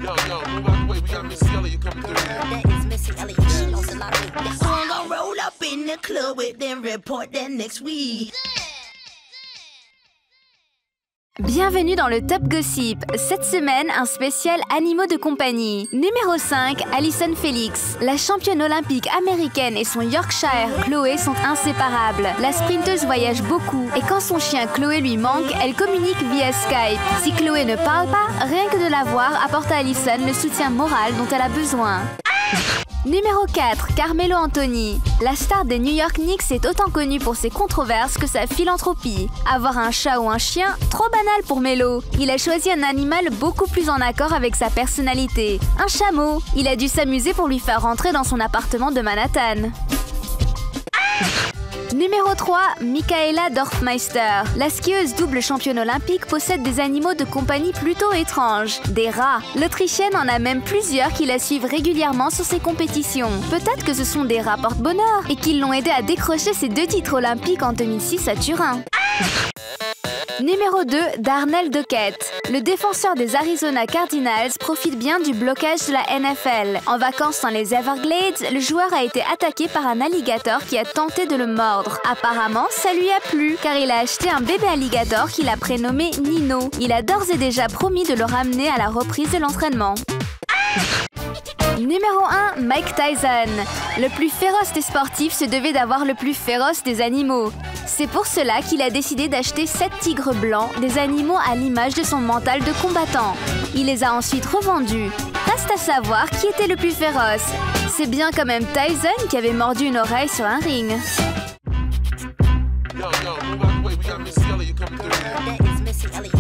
Yo, move out the way, we got Missy Elliott coming through here. That is Missy Elliott, she lost a lot of weight. So I'm gonna roll up in the club with them, report that next week. Bienvenue dans le Top Gossip. Cette semaine, un spécial animaux de compagnie. Numéro 5, Allyson Felix. La championne olympique américaine et son Yorkshire, Chloé, sont inséparables. La sprinteuse voyage beaucoup et quand son chien Chloé lui manque, elle communique via Skype. Si Chloé ne parle pas, rien que de la voir apporte à Allyson le soutien moral dont elle a besoin. Numéro 4, Carmelo Anthony. La star des New York Knicks est autant connue pour ses controverses que sa philanthropie. Avoir un chat ou un chien, trop banal pour Melo. Il a choisi un animal beaucoup plus en accord avec sa personnalité. Un chameau. Il a dû s'amuser pour lui faire rentrer dans son appartement de Manhattan. Numéro 3, Mikaela Dorfmeister. La skieuse double championne olympique possède des animaux de compagnie plutôt étranges. Des rats. L'Autrichienne en a même plusieurs qui la suivent régulièrement sur ses compétitions. Peut-être que ce sont des rats porte-bonheur et qu'ils l'ont aidé à décrocher ses 2 titres olympiques en 2006 à Turin. Numéro 2, Darnell Dockett. Le défenseur des Arizona Cardinals profite bien du blocage de la NFL. En vacances dans les Everglades, le joueur a été attaqué par un alligator qui a tenté de le mordre. Apparemment, ça lui a plu, car il a acheté un bébé alligator qu'il a prénommé Nino. Il a d'ores et déjà promis de le ramener à la reprise de l'entraînement. Numéro 1, Mike Tyson. Le plus féroce des sportifs se devait d'avoir le plus féroce des animaux. C'est pour cela qu'il a décidé d'acheter 7 tigres blancs, des animaux à l'image de son mental de combattant. Il les a ensuite revendus. Reste à savoir qui était le plus féroce. C'est bien quand même Tyson qui avait mordu une oreille sur un ring. Yo, move out the way, we got Missy Elliott coming through here. That is Missy Elliott.